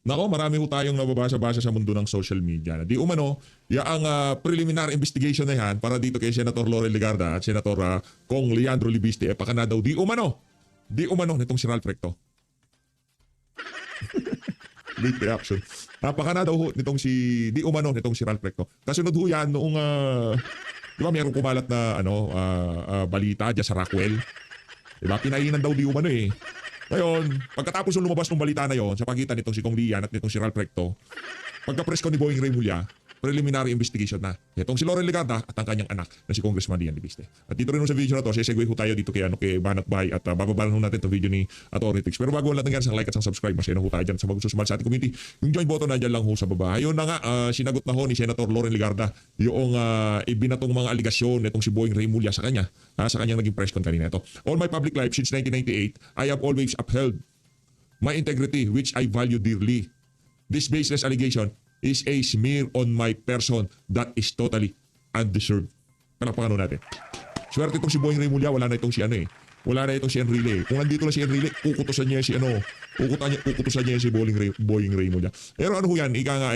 Nako, marami ho tayong nababasa-basa sa mundo ng social media. Di umano, ang preliminary investigation na yan para dito kay Senator Loren Legarda at Senator Kong Leandro Libiste, baka na daw di umano nitong si Ralph Recto. Late reaction. Baka na daw nitong si Ralph Recto. Kasunod ho yan noong, di ba mayroong kumalat na balita dyan sa Rockwell. Diba, pinainan daw di umano eh. Ngayon, pagkatapos ng lumabas ng balita na yon sa pagitan nitong si Kong Lian at nitong si Ralph Recto, pagka-press ko ni Boying Remulla, preliminary investigation na. Itong si Loren Legarda at ang kanyang anak na si Congressman Lian Libiste. At dito rin sa video na to, sesegue ho tayo dito kay Banat Bay at bababalan ho natin itong video ni Atty. Tix. Pero bago lahat nangyari, like at subscribe, masaya na ho tayo dyan sa magsusumal sa ating community. Yung join button na dyan lang ho sa baba. Ayun na nga, sinagot na ho ni Senator Loren Legarda yung ibinatong mga aligasyon nitong si Boying Remulla sa kanya, sa kanyang naging press con kanina. Ito, all my public life since 1998, I have always upheld my integrity which I value dearly. This baseless allegation is a smear on my person that is totally undeserved. Panapakan natin. Swerte itong si Boying Remulla, wala na itong si Wala na itong si Enrile. Kung nandito na si Enrile, kukutusan niya si kukutusan niya si Boying Remulla. Pero ano ho yan, ika nga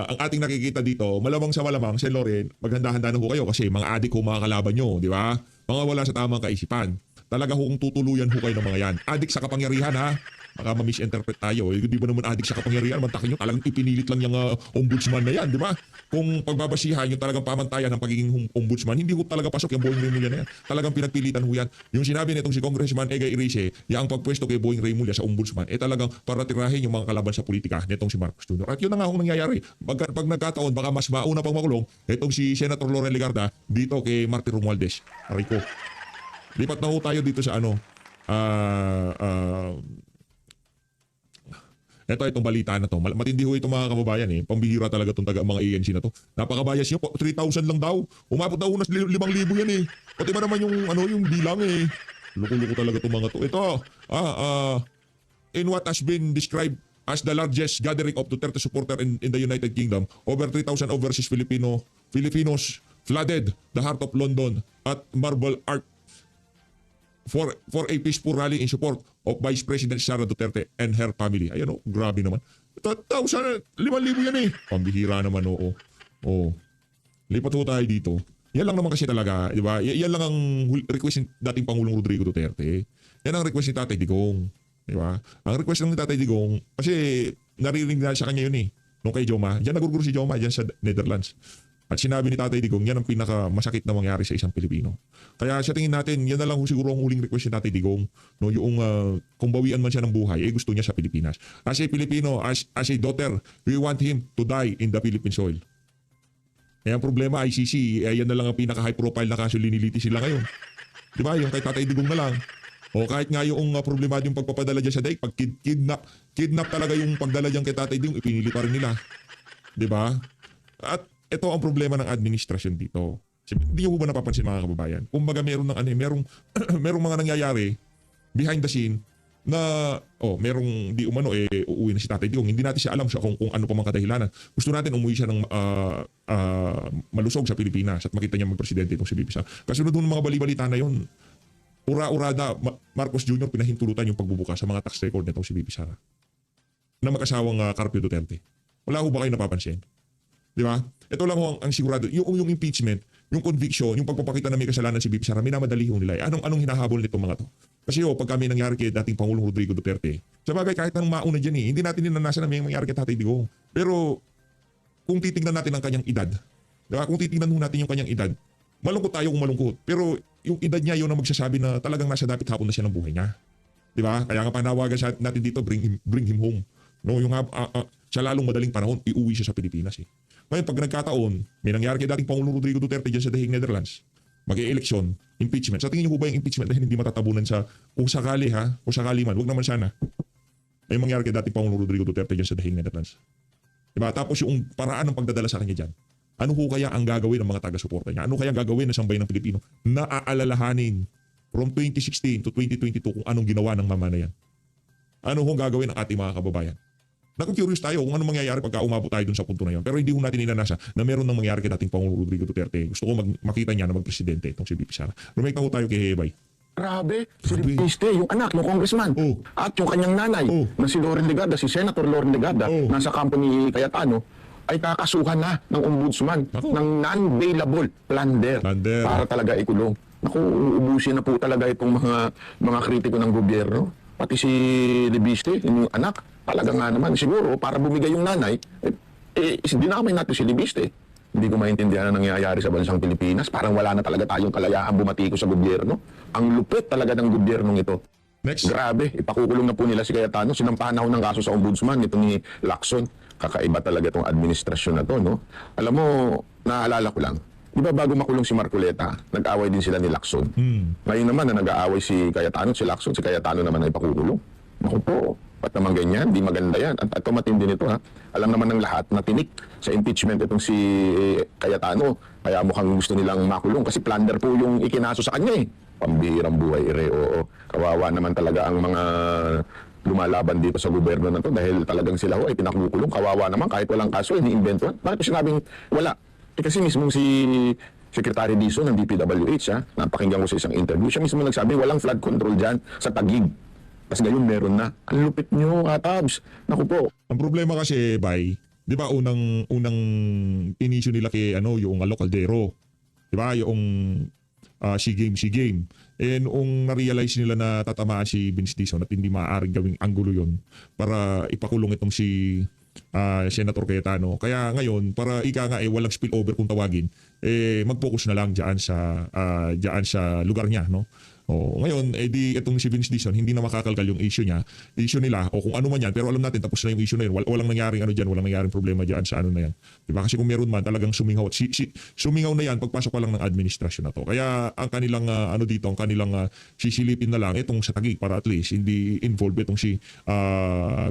ang ating nakikita dito, malamang sa si Loren, maghanda-handa na ho kayo kasi mga adik ho mga kalaban nyo, di ba? Mga wala sa tamang kaisipan. Talaga ho kung tutuluyan ho kayo ng mga yan. Adik sa kapangyarihan ha. Baka ma-misinterpret tayo. Di ba naman adik sa kapangyarihan? Mantakin nyo, talagang ipinilit lang yung ombudsman na yan, di ba? Kung pagbabasihan yung talagang pamantayan ng pagiging ombudsman, hindi ho talaga pasok yung Boying Remulla na yan. Talagang pinagpilitan ho yan. Yung sinabi nitong si Congressman Egay Irice, yung pagpwesto kay Boying Remulla sa ombudsman, talagang para tirahin yung mga kalaban sa politika nitong si Marcos Jr. At yun na nga ho nangyayari. Pag nagkataon, baka mas mauna pang makulong, itong si Senator Loren Legarda dito kay Martin Romualdez. Rico. Lipat na ho tayo dito sa itong balita na to. Matindi ho ito mga kababayan eh. Pambihira talaga itong mga ANC na to. Napakabayas nyo. 3,000 lang daw. Umabot na ho na 5,000 yan eh. Pati ba naman yung bilang eh. Loko-loko talaga itong mga to. Ito, in what has been described as the largest gathering of Duterte supporter in the United Kingdom, over 3,000 overseas Filipinos flooded the heart of London at Marble Arch for a peaceful rally in support of Vice President Sara Duterte and her family. Ayan grabe naman. 5,000 yan eh. Pambihira naman Lipat ho tayo dito. Yan lang naman kasi talaga, di ba? Yan lang ang request ng dating Pangulong Rodrigo Duterte. Yan ang request ni Tatay Digong. Di ba? Ang request ng Tatay Digong, kasi naririnig na sa kanya yun eh. Nung kay Joma. Diyan nagurguro si Joma, diyan sa Netherlands. At sinabi ni Tatay Digong, yan ang pinakamasakit na mangyari sa isang Pilipino. Kaya sa tingin natin, yan na lang siguro ang huling request ni Tatay Digong. No, yung kung bawian man siya ng buhay, gusto niya sa Pilipinas. As a Filipino, as a daughter, we want him to die in the Philippine soil. Kaya ang problema, ICC, yan na lang ang pinaka-high profile na kaso liniliti sila ngayon. Di ba? Yung kay Tatay Digong na lang. O kahit nga yung problema yung pagpapadala dyan sa daig, pag kidnap talaga yung pagdala dyan kay Tatay Digong, ipinili pa rin nila. Di ba? At ito ang problema ng administrasyon dito. Hindi nyo ba napapansin mga kababayan? Kumbaga merong mga nangyayari behind the scene na merong di umano uuwi na si Tatay Digong. Hindi natin siya alam kung ano pa mang kadahilanan. Gusto natin umuwi siya ng malusog sa Pilipinas at makita niya magpresidente itong si Bibi Sara. Kasunod ng mga bali-balita na yun, ura-urada Marcos Jr. pinahintulutan yung pagbubuka sa mga tax record nitong si Bibi Sara na mag-asawang Carpio Duterte. Wala ho ba kayo napapansin? Di ba? Ito lang ho ang sigurado. Yung impeachment, yung conviction, yung pagpapakita na may kasalanan si Bibi Sara, minamadali ho nila. Anong hinahabol nitong mga to? Kasi pag kami nangyari kay dating Pangulong Rodrigo Duterte, sa bagay kahit nang mauna dyan hindi natin ninanasan na may mangyari kay Tatay Digong. Pero kung titingnan natin ang kanyang edad, di ba? Kung titingnan ho natin yung kanyang edad, malungkot tayo kung malungkot. Pero yung edad niya yun ang magsasabi na talagang nasa dapit hapon na siya ng buhay niya. Di ba? Kaya nga panawagan natin dito, bring him home. No, yung sa lalong madaling panahon, iuwi siya sa Pilipinas eh. Ngayon, pag nagkataon, may nangyari kay dating Pangulong Rodrigo Duterte dyan sa The Hague, Netherlands, mag-e-eleksyon, impeachment. Sa tingin niyo ba yung impeachment dahil hindi matatabunan sa, kung sakali man, wag naman sana, may mangyari kay dating Pangulong Rodrigo Duterte dyan sa The Hague, Netherlands. Diba? Tapos yung paraan ng pagdadala sa kanya dyan, ano ho kaya ang gagawin ng mga taga-suporta niya? Ano kaya ang gagawin ng sambayan ng Pilipino na aalalahanin from 2016 to 2022 kung anong ginawa ng mama na yan? Ano ho ang gagawin ng ating mga kababayan? Naku-curious tayo kung ano mangyayari pagka umabot tayo dun sa punto na yun. Pero hindi ho natin inanasa na meron nang mangyari kay dating Pangulong Rodrigo Duterte. Gusto ko makita niya na magpresidente itong si Bibi Sara. Rumake na ho tayo kay Hebay. Grabe, si Grabe. Ripiste, yung anak, yung congressman, Oh. at yung kanyang nanay, Oh. na si Loren Legarda, si Senator Loren Legarda, Oh. nasa kampo ni Cayetano, ay kakasuhan na ng ombudsman Ako. ng non-bailable plunder Plunder. para talaga ikulong. Naku, uubusin na po talaga itong mga kritiko ng gobyerno. Pati si Libiste, yung anak, talaga nga naman, siguro, para bumigay yung nanay, dinamay natin si Libiste. Hindi ko maintindihan ang nangyayari sa bansang Pilipinas. Parang wala na talaga tayong kalayaan bumatiko sa gobyerno. Ang lupit talaga ng gobyernong ito. Next. Grabe, ipakukulong na po nila si Cayetano. Sinampahan na ho ng kaso sa ombudsman nito ni Lacson. Kakaiba talaga itong administrasyon na to, no? Alam mo, naalala ko lang, di ba bago makulong si Marcoleta, nag-away din sila ni Lacson. Ngayon naman na nag-aaway si Cayetano, si Lacson, si Cayetano naman ay ipakukulong. Naku po, ba't naman ganyan? Di maganda yan. At matindi nito, ha? Alam naman ng lahat na tinik sa impeachment itong si Cayetano. Kaya mukhang gusto nilang makulong kasi plunder po yung ikinaso sa kanya, eh. Pambihirang buhay, oo. Kawawa naman talaga ang mga lumalaban dito sa gobyerno na to dahil talagang sila ho ay pinakukulong. Kawawa naman kahit walang kaso, iniimbento. Bakit ko sinabing wala? Kasi mismong si Secretary Dizon ng DPWH, ha, napakinggan ko sa isang interview, siya mismo nagsabi walang flood control dyan sa Taguig. Tapos ngayon meron na. Ang lupit nyo, Katabs. Naku po. Ang problema kasi, Bay, di ba unang inisyu nila kay yung Alok Caldero. Di ba? Yung SEA Game. And nung na-realize nila na tatamaan si Vince Dizon at hindi maaaring gawing anggulo yon para ipakulong itong si Senator Cayetano. Kaya ngayon, para ika nga walang spillover kung tawagin, mag-focus na lang diyan sa lugar niya, no? Ngayon, di itong si Vince Dizon, hindi na makakalkal yung issue nila, o kung ano man yan, pero alam natin, tapos na yung issue na yun. Walang nangyaring walang nangyaring problema dyan sa na yan. Diba? Kasi kung meron man, talagang sumingaw. Sumingaw na yan, pagpasok pa lang ng administrasyon na to. Kaya ang kanilang, ang kanilang sisilipin na lang, itong sa Taguig, para at least, hindi involved itong si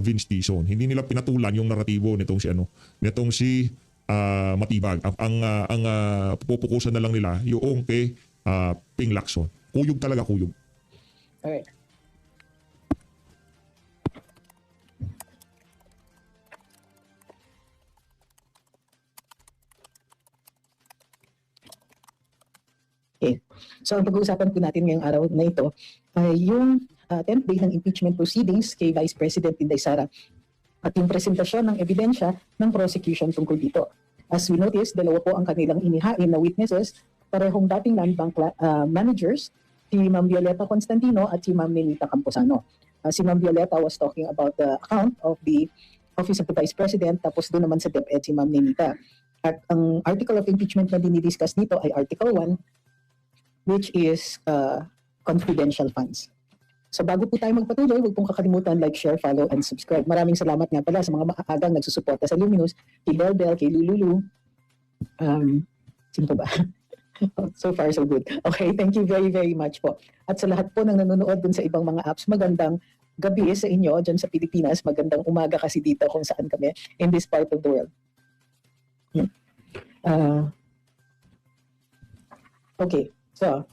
Vince Dizon. Hindi nila pinatulan yung naratibo nitong si Matibag. Ang pupukusan na lang nila, yung kay Ping Lacson. Kuyog talaga, kuyog. Alright. Okay. So ang pag-uusapan po natin ngayong araw na ito ay yung 10th day ng impeachment proceedings kay Vice President Inday Sara at yung presentasyon ng ebidensya ng prosecution tungkol dito. As we notice, dalawa po ang kanilang inihain na witnesses, parehong dating land bank managers, si Ma'am Violeta Constantino at si Ma'am Nenita Camposano. Si Ma'am Violeta was talking about the account of the Office of the Vice President, tapos doon naman sa DepEd si Ma'am Nenita. At ang article of impeachment na dinidiscuss dito ay Article 1, which is confidential funds. So bago po tayo magpatuloy, huwag pong kakalimutan like, share, follow, and subscribe. Maraming salamat nga pala sa mga maagang nagsusuporta sa Luminous, kay Belbel, kay Lululu. Sino ba? So far, so good. Okay, thank you very, very much po. At sa lahat po ng nanonood dun sa ibang mga apps, magandang gabi sa inyo dyan sa Pilipinas. Magandang umaga kasi dito kung saan kami in this part of the world. Okay, so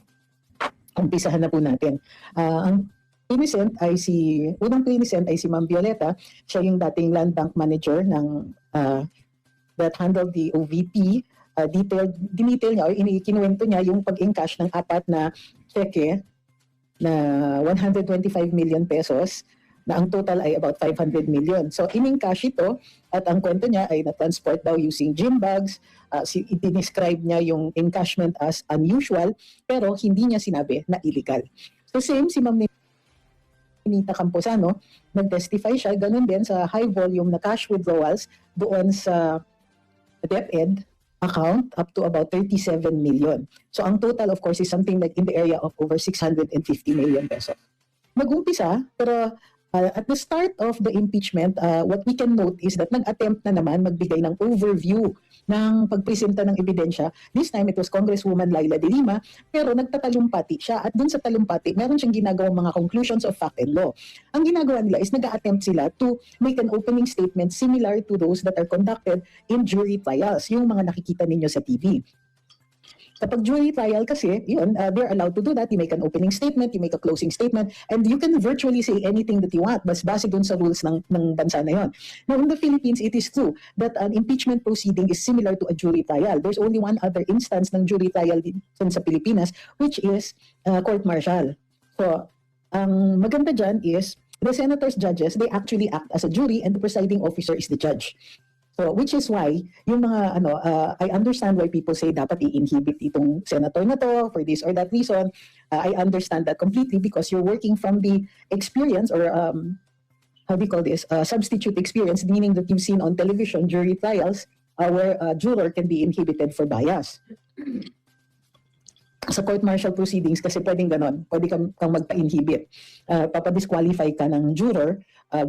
umpisahan na po natin. Ang unang innocent ay si Ma'am Violeta. Siya yung dating land bank manager ng that handled the OVP. Dinitel niya o kinuwento niya yung pag-encash ng 4 na cheque na 125 million pesos na ang total ay about 500 million. So in-encash ito at ang kwento niya ay na-transport daw using gym bags. I-describe niya yung encashment as unusual pero hindi niya sinabi na illegal. So same si Ma'am Nenita Camposano, nag-testify siya, ganun din sa high volume na cash withdrawals doon sa DepEd account up to about 37 million. So ang total of course is something like in the area of over 650 million pesos. Mag-umpisa, pero at the start of the impeachment, what we can note is that nag-attempt na naman magbigay ng overview ng pagpresenta ng ebidensya. This time it was Congresswoman Laila De Lima, pero nagtatalumpati siya at dun sa talumpati, meron siyang ginagawang mga conclusions of fact and law. Ang ginagawa nila is nag-attempt sila to make an opening statement similar to those that are conducted in jury trials, yung mga nakikita ninyo sa TV. Kapag jury trial kasi, yun, they're allowed to do that. You make an opening statement, you make a closing statement, and you can virtually say anything that you want, base dun sa rules ng bansa na yun. Now, in the Philippines, it is true that an impeachment proceeding is similar to a jury trial. There's only one other instance ng jury trial din sa Pilipinas, which is court martial. So, ang maganda dyan is the senators, judges, they actually act as a jury and the presiding officer is the judge. So, which is why, yung mga, I understand why people say dapat i-inhibit itong senator na to for this or that reason. I understand that completely because you're working from the experience or, how do you call this, substitute experience, meaning that you've seen on television jury trials where a juror can be inhibited for bias. Sa court-martial proceedings kasi pwedeng ganon, pwede kang magpa-inhibit. Papadisqualify ka ng juror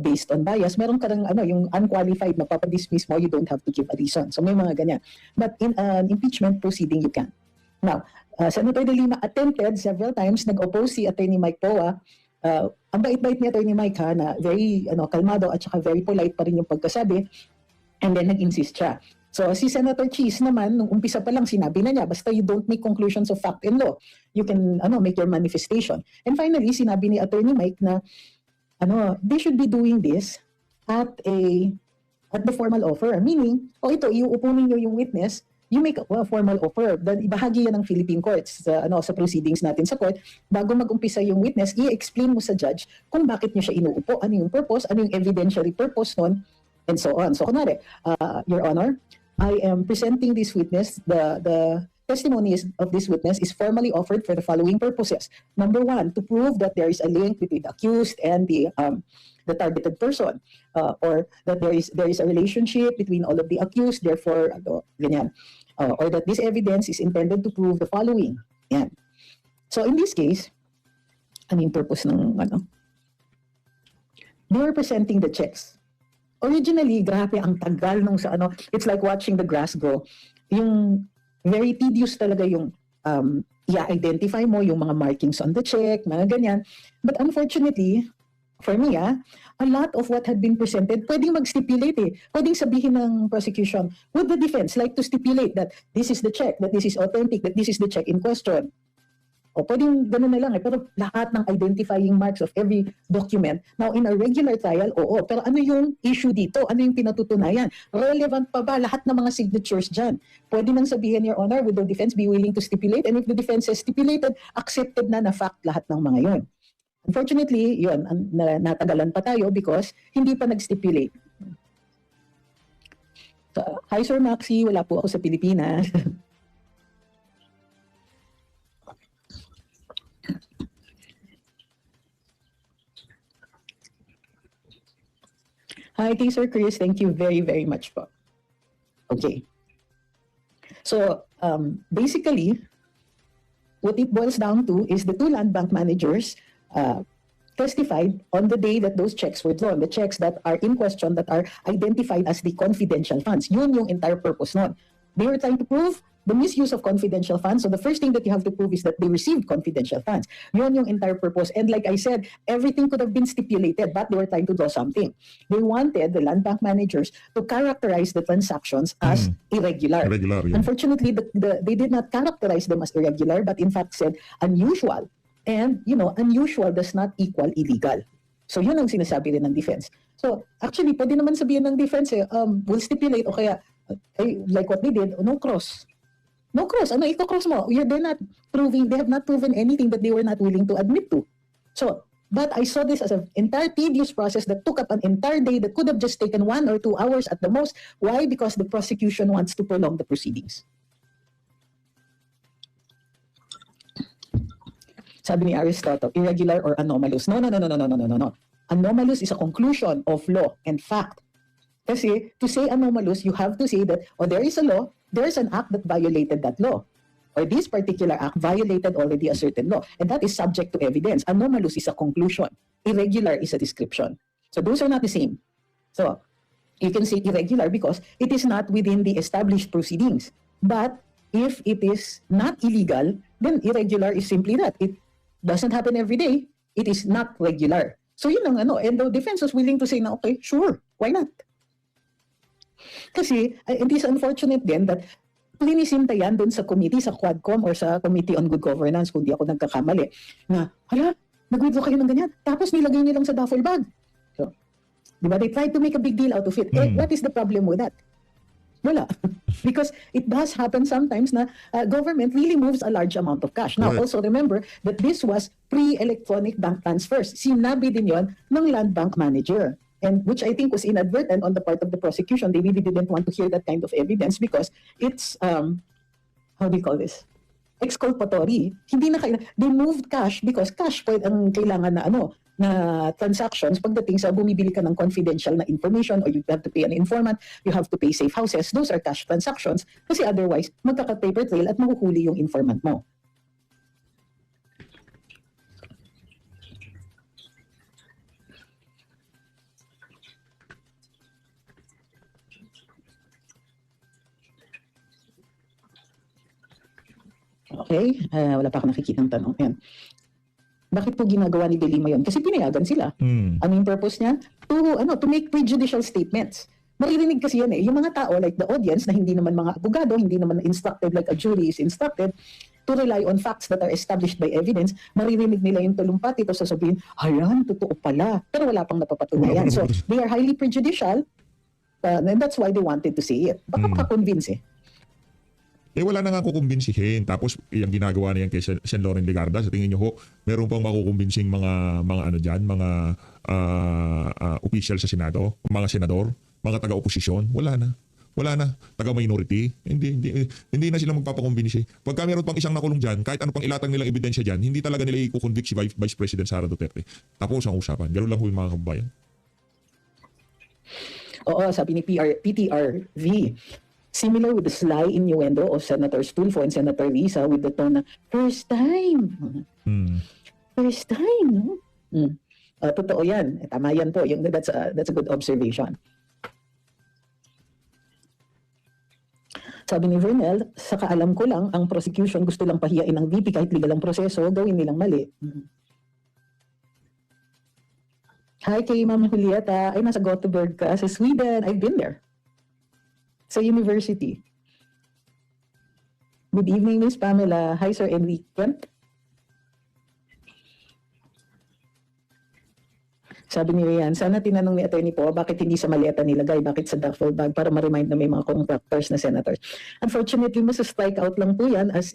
based on bias. Meron ka ng yung unqualified, mapapadismiss mo, you don't have to give a reason. So may mga ganyan. But in an impeachment proceeding, you can. Now, Senator De Lima attempted several times, nag-oppose si Attorney Mike Poa. Ang bait-bait ni Attorney Mike na very kalmado at saka very polite pa rin yung pagkasabi. And then nag-insist siya. So si Senator Cheese naman, nung umpisa pa lang sinabi na niya, basta you don't make conclusions of fact and law, you can make your manifestation. And finally, sinabi ni Attorney Mike na they should be doing this at the formal offer. Meaning, ito, iuupo ninyo yung witness, you make a formal offer. Then ibahagi yan ng Philippine courts sa proceedings natin sa court. Bago mag-umpisa yung witness, i-explain mo sa judge kung bakit nyo siya inuupo, ano yung purpose, ano yung evidentiary purpose nun, and so on. So kunwari, Your Honor, I am presenting this witness, the testimony of this witness is formally offered for the following purposes. Number one, to prove that there is a link between the accused and the targeted person, or that there is a relationship between all of the accused, therefore, ganyan. Or that this evidence is intended to prove the following. Yan. So in this case, ano yung purpose ng they were presenting the checks. Originally, grabe ang tagal nung sa it's like watching the grass grow. Yung very tedious talaga yung i-identify mo yung mga markings on the check, mga ganyan. But unfortunately, for me, a lot of what had been presented, pwedeng mag-stipulate Pwedeng sabihin ng prosecution, would the defense like to stipulate that this is the check, that this is authentic, that this is the check in question? O pwedeng ganun na lang pero lahat ng identifying marks of every document. Now, in a regular trial, oo. Pero ano yung issue dito? Ano yung pinatutunayan? Relevant pa ba lahat ng mga signatures dyan? Pwede nang sabihin, Your Honor, would the defense be willing to stipulate? And if the defense has stipulated, accepted na fact lahat ng mga yon. Unfortunately, yun, natagalan pa tayo because hindi pa nag-stipulate. So, hi, Sir Maxi. Wala po ako sa Pilipinas. Hi, Sir Chris. Thank you very, very much po. Okay. So, basically, what it boils down to is the two land bank managers testified on the day that those checks were drawn, the checks that are in question that are identified as the confidential funds. Yun yung entire purpose nun. They were trying to prove the misuse of confidential funds. So the first thing that you have to prove is that they received confidential funds. Yun yung entire purpose. And like I said, everything could have been stipulated, but they were trying to draw something. They wanted the land bank managers to characterize the transactions as irregular. Irregular, yeah. Unfortunately, they did not characterize them as irregular, but in fact said unusual. And, unusual does not equal illegal. So yun ang sinasabi rin ng defense. So actually, pwede naman sabihin ng defense, we'll stipulate o kaya, like what they did, no cross. No cross. Ano ito-cross mo? They have not proven anything that they were not willing to admit to. So, but I saw this as an entire tedious process that took up an entire day that could have just taken 1 or 2 hours at the most. Why? Because the prosecution wants to prolong the proceedings. Sabi ni Aristotle, irregular or anomalous. No. Anomalous is a conclusion of law and fact. Kasi to say anomalous, you have to say that, there is a law, there is an act that violated that law. Or this particular act violated already a certain law. And that is subject to evidence. Anomalous is a conclusion. Irregular is a description. So those are not the same. So you can say irregular because it is not within the established proceedings. But if it is not illegal, then irregular is simply that. It doesn't happen every day. It is not regular. So yun ang and the defense was willing to say na, okay, sure, why not? Kasi it is unfortunate din that linisinta yan doon sa committee, sa Quadcom or sa Committee on Good Governance, kung di ako nagkakamali, na, nag-withdraw kayo ng ganyan, tapos nilagay niyo lang sa duffel bag. So, di ba, they tried to make a big deal out of it. What is the problem with that? Wala. Because it does happen sometimes na government really moves a large amount of cash. Now, Correct. also remember that this was pre-electronic bank transfers. Sinabi din yon ng Land Bank Manager. And which I think was inadvertent on the part of the prosecution. They really didn't want to hear that kind of evidence because it's, how do you call this? Exculpatory. Hindi na they moved cash because cash po ang kailangan na na transactions pagdating sa bumibili ka ng confidential na information, or you have to pay an informant, you have to pay safe houses. Those are cash transactions kasi otherwise magkaka-paper trail at mahuhuli yung informant mo. Okay, wala pa ako nakikitang tanong. Ayan. Bakit po ginagawa ni De Lima yun? Kasi pinayagan sila. Ano yung purpose niya? To make prejudicial statements. Maririnig kasi yan yung mga tao like the audience na hindi naman mga abogado, hindi naman instructed like a jury is instructed to rely on facts that are established by evidence. Maririnig nila yung talumpati ito sasabihin, ayan, totoo pala. Pero wala pang napapatunayan. So they are highly prejudicial and that's why they wanted to say it. Baka makakonvince Wala na nga kukumbinsihin. Tapos, yung ginagawa niyan kay Sen. Loren Legarda, sa tingin niyo ho, meron pang makukumbinsing mga official sa Senado, mga senador, mga taga-oposisyon? Wala na. Wala na. Taga-minority? Hindi na sila magpapakumbinsi. Pagka meron pang isang nakulong dyan, kahit ano pang ilatang nilang ebidensya dyan, hindi talaga nila i-convict si Vice President Sara Duterte. Tapos ang usapan. Ganun lang ho yung mga kababayan. Oo, sabi ni PTRV. Similar with the sly innuendo of Senator Tulfo and Senator Risa with the tone na, first time. First time, no? Totoo yan. Tama yan po. That's a good observation. Sabi ni Vernel, sa kaalam ko lang, ang prosecution gusto lang pahiyain ng VP kahit legal ang proseso, gawin nilang mali. Hi kay Ma'am Julieta. Ay, nasa Gothenburg ka sa Sweden. I've been there. Sa university. Good evening, Miss Pamela. Hi, Sir Enrique Kent. Sabi ni Rian, sana tinanong ni Attorney po, bakit hindi sa maleta nilagay, bakit sa duffel bag, para ma-remind na may mga contractors na senators. Unfortunately, strike out lang po yan as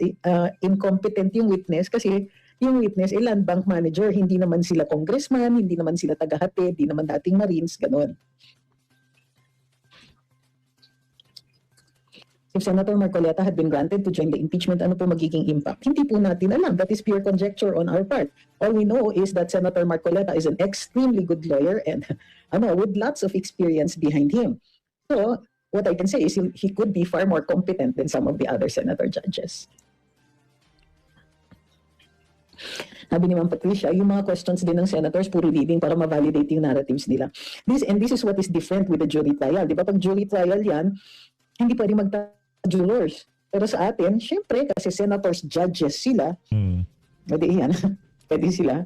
incompetent yung witness kasi yung witness, land bank manager, hindi naman sila congressman, hindi naman sila tagahatid, hindi naman dating Marines, gano'n. If Senator Marcoleta had been granted to join the impeachment, ano po magiging impact? Hindi po natin alam. That is pure conjecture on our part. All we know is that Senator Marcoleta is an extremely good lawyer and with lots of experience behind him. So, what I can say is he could be far more competent than some of the other senator judges. Sabi ni Ma'am Patricia, yung mga questions din ng senators, puro leading para ma-validate yung narratives nila. This is what is different with the jury trial. Di ba pag jury trial yan, hindi pwede jurors. Pero sa atin, syempre, kasi senators, judges sila, pwede yan. Pwede sila.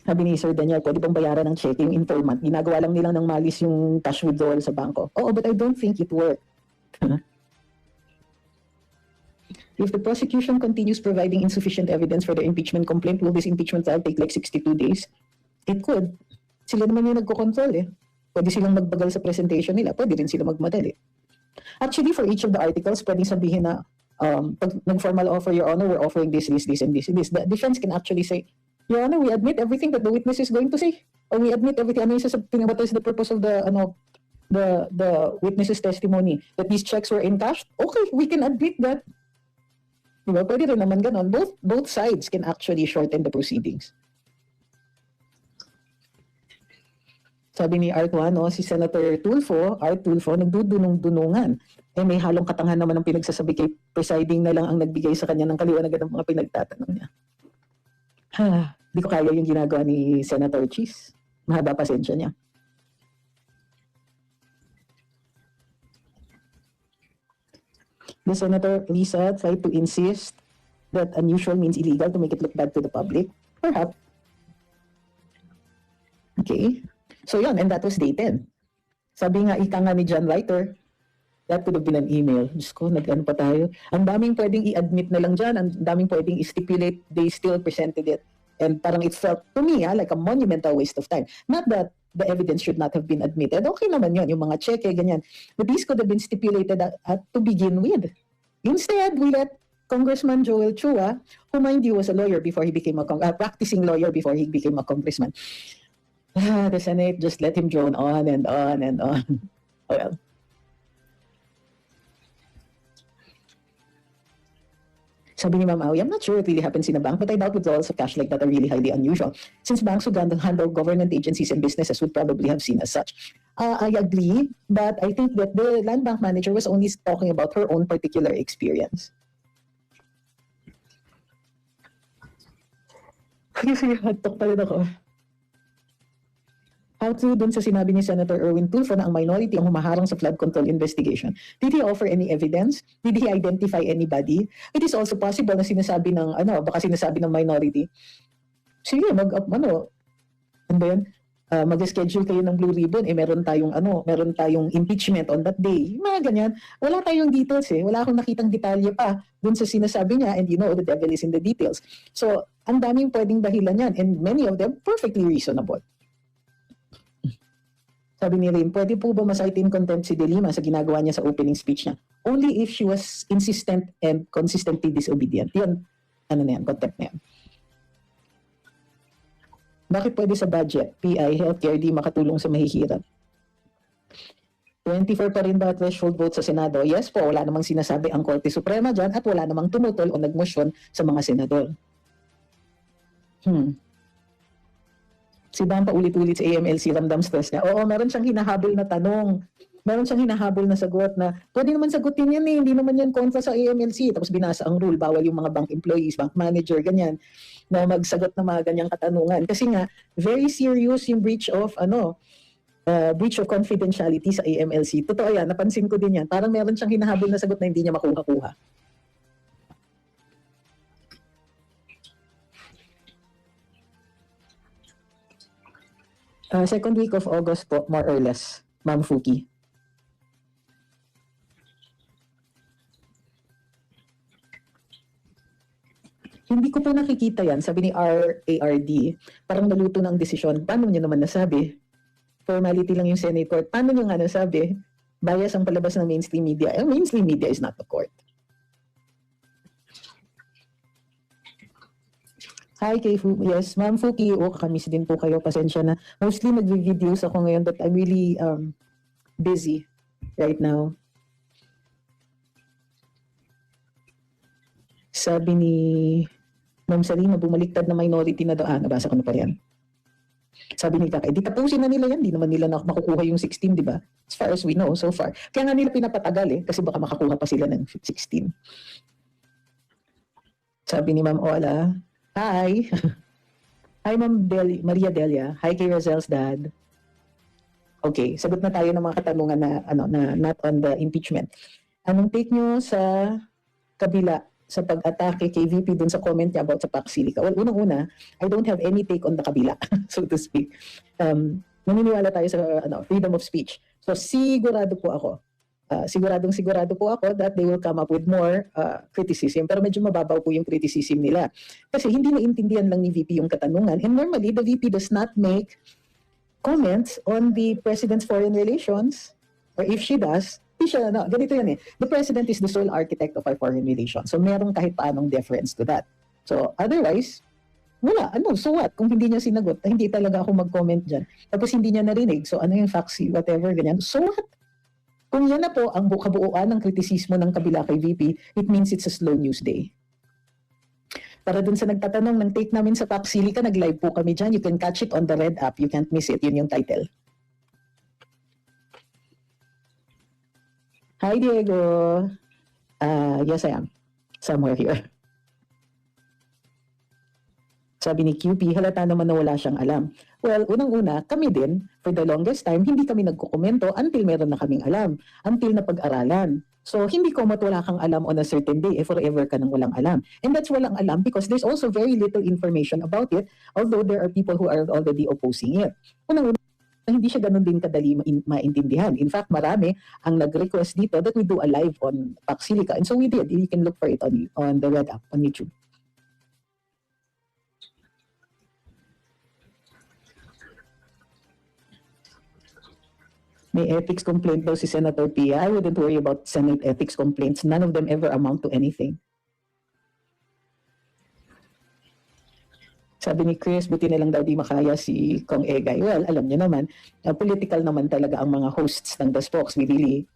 Sabi ni Sir Daniel, pwede bang bayaran ng check yung informant? Ginagawa lang nilang ng malis yung cash withdrawal sa bangko. Oo, but I don't think it worked. If the prosecution continues providing insufficient evidence for the impeachment complaint, will this impeachment trial take like 62 days? It could. Sila naman yung nagko-control Pwede silang magbagal sa presentation nila, pwede rin sila magmadali. Actually, for each of the articles, pwede sabihin na pag nag-formal offer, Your Honor, we're offering this, this, this, and this. The defense can actually say, Your Honor, we admit everything that the witness is going to say. Or we admit everything. What is the purpose of the witness's testimony? That these checks were encashed? Okay, we can admit that. Diba? Pwede rin naman ganon. Both sides can actually shorten the proceedings. Sabi ni Art Juan, si Senator Tulfo, nagdudunong-dunungan. May halong katangahan naman ang pinagsasabi kay presiding na lang ang nagbigay sa kanya ng kaliwanagan ng mga pinagtatanong niya. Di ko kaya yung ginagawa ni Senator Cheese. Mahaba pasensya niya. The Senator Lisa tried to insist that unusual means illegal to make it look bad to the public. Perhaps. Okay. So yun, and that was dated. Sabi nga, ika nga ni John Reiter, that could have been an email. Diyos ko, nag-ano pa tayo. Ang daming pwedeng i-admit na lang dyan, ang daming pwedeng i-stipulate, they still presented it. And parang it felt to me like a monumental waste of time. Not that the evidence should not have been admitted. Okay naman yun, yung mga cheque, ganyan. But these could have been stipulated to begin with. Instead, we let Congressman Joel Chua, who mind you was a lawyer before he became a practicing lawyer before he became a congressman. The Senate just let him drone on and on and on. Well, sabi ni Ma'am Aoi, I'm not sure it really happens in a bank, but I doubt withdrawals of cash like that are really highly unusual, since banks who handle government agencies and businesses would probably have seen as such. I agree, but I think that the land bank manager was only talking about her own particular experience. Kasi hatok pa rin ako. How to dun sa sinabi ni Senator Erwin Tulfo na ang minority ang humaharang sa flood control investigation. Did he offer any evidence? Did he identify anybody? It is also possible na sinasabi ng, baka sinasabi ng minority, sige, mag-schedule kayo ng Blue Ribbon, meron tayong impeachment on that day. Mga ganyan. Wala tayong details Wala akong nakitang detalye pa dun sa sinasabi niya, and the devil is in the details. So, ang daming pwedeng dahilan yan, and many of them perfectly reasonable. Sabi ni Rain, pwede po ba ma-cite in contempt si De Lima sa ginagawa niya sa opening speech niya? Only if she was insistent and consistently disobedient. Yun, contempt na yan. Bakit pwede sa budget, PI, healthcare, di makatulong sa mahihirap? 24 pa rin ba threshold vote sa Senado? Yes po, wala namang sinasabi ang Korte Suprema dyan at wala namang tumutol o nagmosyon sa mga senador. Si Bam paulit-ulit sa AMLC, ramdam stress niya. Oo, meron siyang hinahabol na tanong. Meron siyang hinahabol na sagot na, pwede naman sagutin yan hindi naman yan kontra sa AMLC. Tapos binasa ang rule, bawal yung mga bank employees, bank manager, ganyan, na magsagot ng mga ganyang katanungan. Kasi nga, very serious yung breach of confidentiality sa AMLC. Totoo yan, napansin ko din yan. Parang meron siyang hinahabol na sagot na hindi niya makuha-kuha. Second week of August po, more or less, Ma'am Fuki. Hindi ko po nakikita yan. Sabi ni RARD, parang naluto ng desisyon. Paano niya naman nasabi? Formality lang yung Senate court. Paano niya nga nasabi? Bias ang palabas ng mainstream media. Mainstream media is not the court. Hi, kay Fuki. Yes, Ma'am Fuki. Kakamiss din po kayo. Pasensya na. Mostly nag-videos ako ngayon, but I'm really busy right now. Sabi ni Ma'am Salina, bumaliktad na minority na daw. Nabasa ko na pa yan. Sabi ni Kakay, di tapusin na nila yan. Di naman nila makukuha yung 16, di ba? As far as we know, so far. Kaya nga nila pinapatagal kasi baka makakuha pa sila ng 16. Sabi ni Ma'am Ola, hi. Hi, Ma'am Maria Delia. Hi kay Rozel's dad. Okay, sagot na tayo ng mga katanungan na not on the impeachment. Anong take nyo sa kabila sa pag-atake kay VP dun sa comment niya about sa Pax Silica? Well, unang-una, I don't have any take on the kabila, so to speak. Naniniwala tayo sa freedom of speech. So sigurado po ako that they will come up with more criticism. Pero medyo mababaw po yung criticism nila. Kasi hindi naintindihan lang ni VP yung katanungan. And normally, the VP does not make comments on the President's foreign relations. Or if she does, ganito yan the President is the sole architect of our foreign relations. So merong kahit paanong deference to that. So otherwise, wala. So what? Kung hindi niya sinagot, hindi talaga ako mag-comment dyan. Tapos hindi niya narinig. So ano yung faxi, whatever, ganyan. So what? Kung yan na po ang kabuuan ng kritisismo ng kabila kay VP, it means it's a slow news day. Para dun sa nagtatanong ng take namin sa Pax Silica, nag-live po kami dyan. You can catch it on the Red app. You can't miss it. Yun yung title. Hi, Diego. Yes, I am. Somewhere here. Sabi ni QP, halata naman na wala siyang alam. Well, unang-una, kami din, for the longest time, hindi kami nagkukomento until meron na kaming alam, until na pag-aralan. So, hindi ko wala kang alam on a certain day, forever ka nang walang alam. And that's walang alam because there's also very little information about it, although there are people who are already opposing it. Unang-una, hindi siya ganun din kadali maintindihan. In fact, marami ang nag-request dito that we do a live on Pax Silica. And so we did. You can look for it on the Red app on YouTube. May ethics complaint daw si Senator Pia. I wouldn't worry about Senate ethics complaints. None of them ever amount to anything. Sabi ni Chris, buti na lang daw di makaya si Kong Egay. Well, alam niyo naman, political naman talaga ang mga hosts ng The Spokes. We really